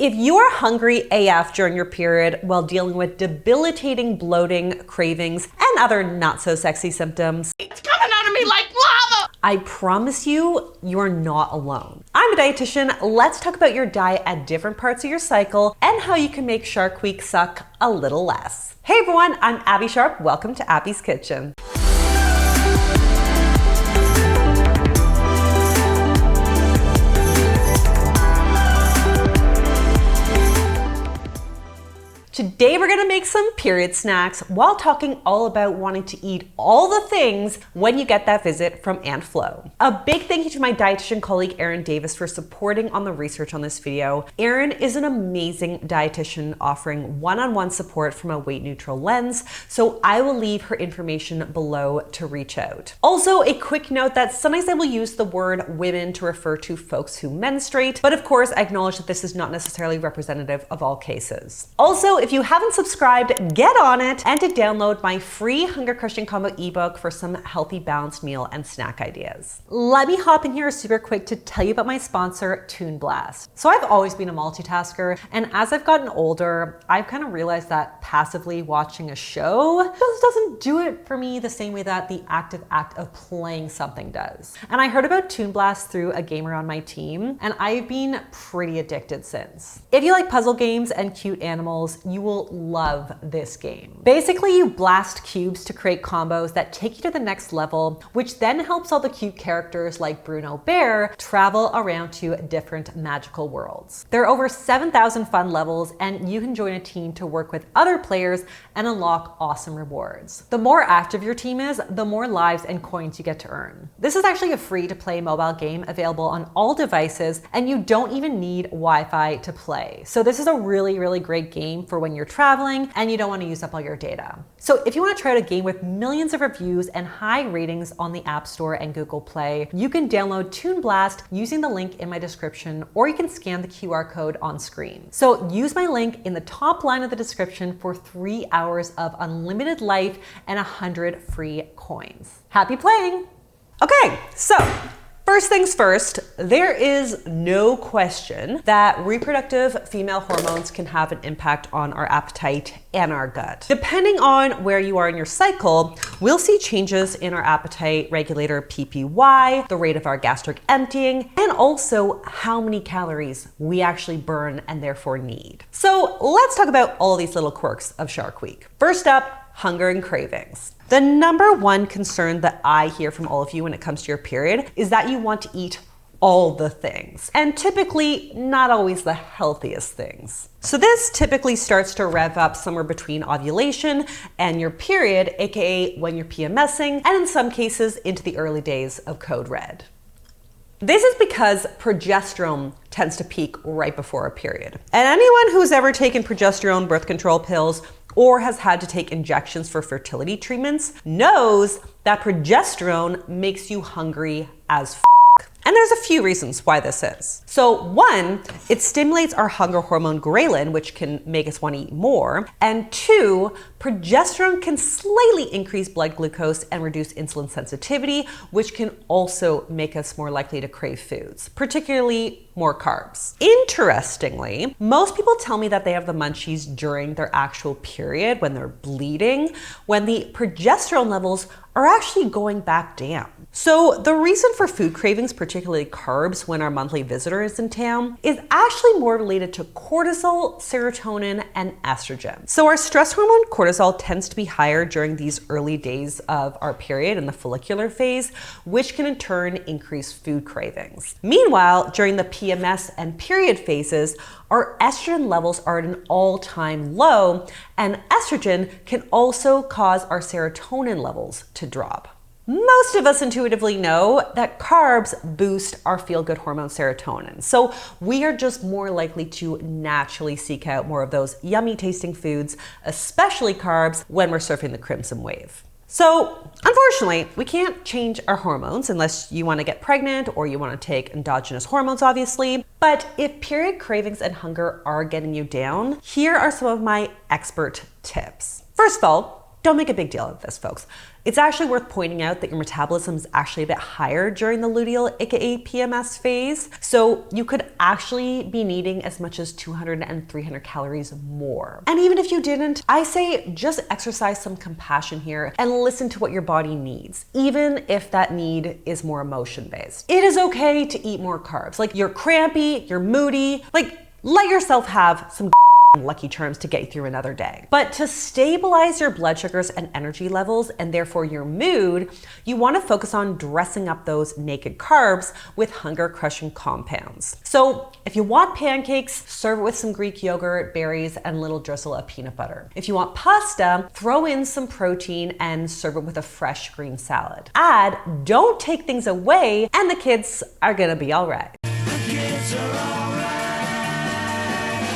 If you are hungry AF during your period while dealing with debilitating bloating, cravings, and other not so sexy symptoms, it's coming out of me like lava! I promise you, you're not alone. I'm a dietitian. Let's talk about your diet at different parts of your cycle and how you can make Shark Week suck a little less. Hey everyone, I'm Abbey Sharp. Welcome to Abby's Kitchen. Today we're gonna make some period snacks while talking all about wanting to eat all the things when you get that visit from Aunt Flo. A big thank you to my dietitian colleague Erin Davis for supporting on the research on this video. Erin is an amazing dietitian offering one-on-one support from a weight neutral lens, so I will leave her information below to reach out. Also, a quick note that sometimes I will use the word women to refer to folks who menstruate, but of course I acknowledge that this is not necessarily representative of all cases. Also, if you haven't subscribed, get on it, and to download my free Hunger Crushing Combo ebook for some healthy balanced meal and snack ideas. Let me hop in here super quick to tell you about my sponsor, Toon Blast. So I've always been a multitasker, and as I've gotten older, I've kind of realized that passively watching a show just doesn't do it for me the same way that the active act of playing something does. And I heard about Toon Blast through a gamer on my team, and I've been pretty addicted since. If you like puzzle games and cute animals, you will love this game. Basically, you blast cubes to create combos that take you to the next level, which then helps all the cute characters like Bruno Bear travel around to different magical worlds. There are over 7,000 fun levels, and you can join a team to work with other players and unlock awesome rewards. The more active your team is, the more lives and coins you get to earn. This is actually a free-to-play mobile game available on all devices, and you don't even need Wi-Fi to play. So this is a really great game for when you're traveling and you don't want to use up all your data. So if you want to try out a game with millions of reviews and high ratings on the App Store and Google Play, you can download Toon Blast using the link in my description, or you can scan the QR code on screen. So use my link in the top line of the description for 3 hours of unlimited life and 100 free coins. Happy playing! Okay, so first things first, there is no question that reproductive female hormones can have an impact on our appetite and our gut. Depending on where you are in your cycle, we'll see changes in our appetite regulator PPY, the rate of our gastric emptying, and also how many calories we actually burn and therefore need. So let's talk about all these little quirks of Shark Week. First up, hunger and cravings. The number one concern that I hear from all of you when it comes to your period is that you want to eat all the things, and typically not always the healthiest things. So this typically starts to rev up somewhere between ovulation and your period, aka when you're PMSing, and in some cases into the early days of Code Red. This is because progesterone tends to peak right before a period. And anyone who's ever taken progesterone birth control pills or has had to take injections for fertility treatments knows that progesterone makes you hungry as f***. And there's a few reasons why this is. So one, it stimulates our hunger hormone ghrelin, which can make us want to eat more. And two, progesterone can slightly increase blood glucose and reduce insulin sensitivity, which can also make us more likely to crave foods, particularly more carbs. Interestingly, most people tell me that they have the munchies during their actual period when they're bleeding, when the progesterone levels are actually going back down. So the reason for food cravings, particularly carbs when our monthly visitor is in town, is actually more related to cortisol, serotonin, and estrogen. So our stress hormone cortisol tends to be higher during these early days of our period in the follicular phase, which can in turn increase food cravings. Meanwhile, during the PMS and period phases, our estrogen levels are at an all-time low, and estrogen can also cause our serotonin levels to drop. Most of us intuitively know that carbs boost our feel-good hormone serotonin, so we are just more likely to naturally seek out more of those yummy tasting foods, especially carbs, when we're surfing the crimson wave. So unfortunately, we can't change our hormones unless you want to get pregnant or you want to take endogenous hormones, obviously. But if period cravings and hunger are getting you down, here are some of my expert tips. First of all, don't make a big deal of this, folks. It's actually worth pointing out that your metabolism is actually a bit higher during the luteal, aka PMS phase. So you could actually be needing as much as 200 and 300 calories more. And even if you didn't, I say just exercise some compassion here and listen to what your body needs, even if that need is more emotion-based. It is okay to eat more carbs. Like, you're crampy, you're moody, like, let yourself have some Lucky Charms to get you through another day. But to stabilize your blood sugars and energy levels, and therefore your mood, you want to focus on dressing up those naked carbs with hunger-crushing compounds. So if you want pancakes, serve it with some Greek yogurt, berries, and a little drizzle of peanut butter. If you want pasta, throw in some protein and serve it with a fresh green salad. Add, don't take things away, and the kids are gonna be all right.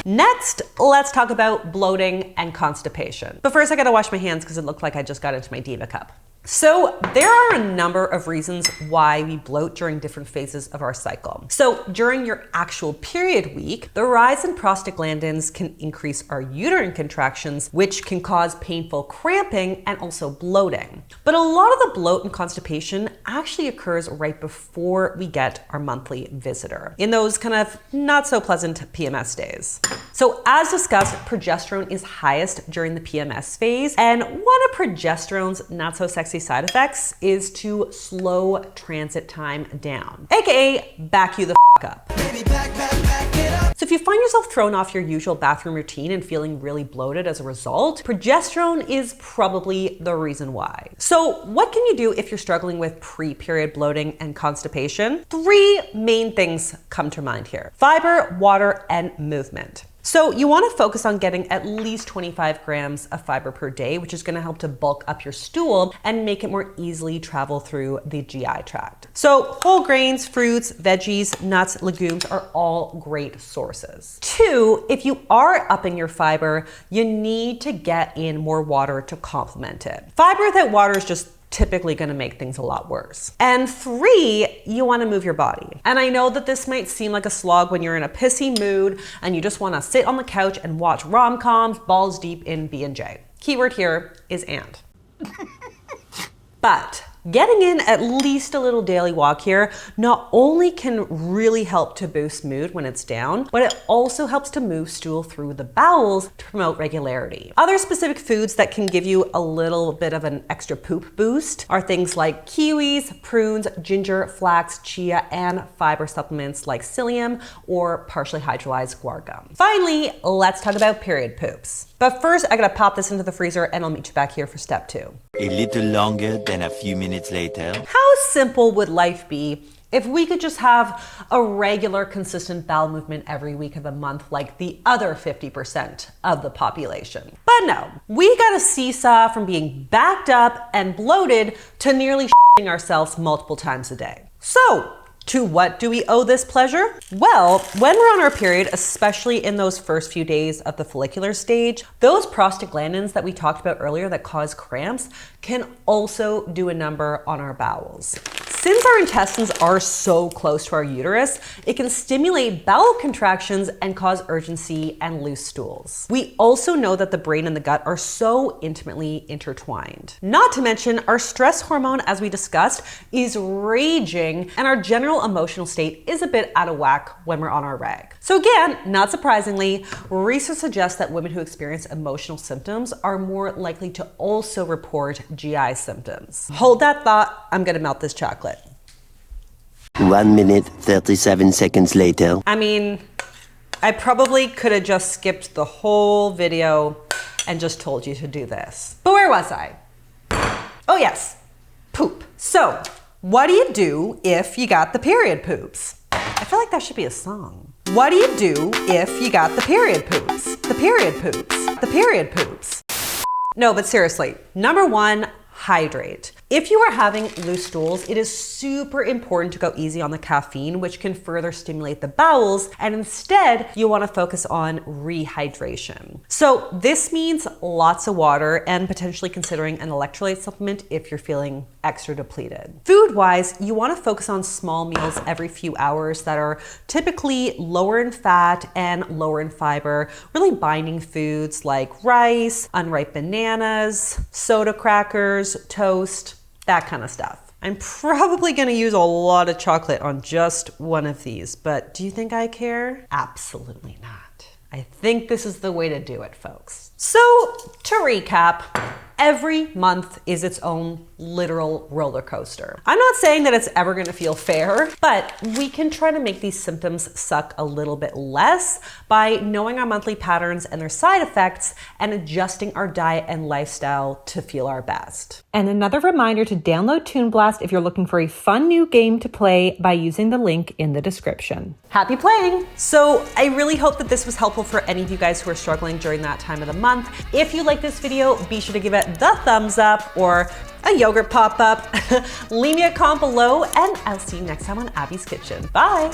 Next, let's talk about bloating and constipation. But first I gotta wash my hands because it looked like I just got into my Diva cup. So there are a number of reasons why we bloat during different phases of our cycle. So during your actual period week, the rise in prostaglandins can increase our uterine contractions, which can cause painful cramping and also bloating. But a lot of the bloat and constipation actually occurs right before we get our monthly visitor, in those kind of not so pleasant PMS days. So as discussed, progesterone is highest during the PMS phase, and one of progesterone's not so sexy side effects is to slow transit time down, aka back you the f up. Baby, back it up. So if you find yourself thrown off your usual bathroom routine and feeling really bloated as a result, progesterone is probably the reason why. So what can you do if you're struggling with pre-period bloating and constipation? 3 main things come to mind here: fiber, water, and movement. So you want to focus on getting at least 25 grams of fiber per day, which is going to help to bulk up your stool and make it more easily travel through the GI tract. So whole grains, fruits, veggies, nuts, legumes are all great sources. 2, if you are upping your fiber, you need to get in more water to complement it. Fiber without water is just typically going to make things a lot worse. And 3, you want to move your body. And I know that this might seem like a slog when you're in a pissy mood and you just want to sit on the couch and watch rom-coms balls deep in B&J. Keyword here is and. But getting in at least a little daily walk here not only can really help to boost mood when it's down, but it also helps to move stool through the bowels to promote regularity. Other specific foods that can give you a little bit of an extra poop boost are things like kiwis, prunes, ginger, flax, chia, and fiber supplements like psyllium or partially hydrolyzed guar gum. Finally, let's talk about period poops. But first, I gotta pop this into the freezer and I'll meet you back here for step 2. A little longer than a few minutes later. How simple would life be if we could just have a regular, consistent bowel movement every week of the month like the other 50% of the population? But no, we got a seesaw from being backed up and bloated to nearly shitting ourselves multiple times a day. So, to what do we owe this pleasure? Well, when we're on our period, especially in those first few days of the follicular stage, those prostaglandins that we talked about earlier that cause cramps can also do a number on our bowels. Since our intestines are so close to our uterus, it can stimulate bowel contractions and cause urgency and loose stools. We also know that the brain and the gut are so intimately intertwined. Not to mention, our stress hormone, as we discussed, is raging, and our general emotional state is a bit out of whack when we're on our rag. So again, not surprisingly, research suggests that women who experience emotional symptoms are more likely to also report GI symptoms. Hold that thought, I'm gonna melt this chocolate. 1 minute, 37 seconds later. I mean, I probably could have just skipped the whole video and just told you to do this. But where was I? Oh yes, poop. So, what do you do if you got the period poops? I feel like that should be a song. What do you do if you got the period poops? The period poops. The period poops. No, but seriously, number 1, hydrate. If you are having loose stools, it is super important to go easy on the caffeine, which can further stimulate the bowels, and instead you want to focus on rehydration. So this means lots of water and potentially considering an electrolyte supplement if you're feeling extra depleted. Food-wise, you want to focus on small meals every few hours that are typically lower in fat and lower in fiber, really binding foods like rice, unripe bananas, soda crackers, toast, that kind of stuff. I'm probably gonna use a lot of chocolate on just one of these, but do you think I care? Absolutely not. I think this is the way to do it, folks. So to recap, every month is its own literal roller coaster. I'm not saying that it's ever gonna feel fair, but we can try to make these symptoms suck a little bit less by knowing our monthly patterns and their side effects and adjusting our diet and lifestyle to feel our best. And another reminder to download Toon Blast if you're looking for a fun new game to play by using the link in the description. Happy playing! So I really hope that this was helpful for any of you guys who are struggling during that time of the month. If you like this video, be sure to give it the thumbs up or a yogurt pop-up. Leave me a comment below and I'll see you next time on Abby's Kitchen. Bye!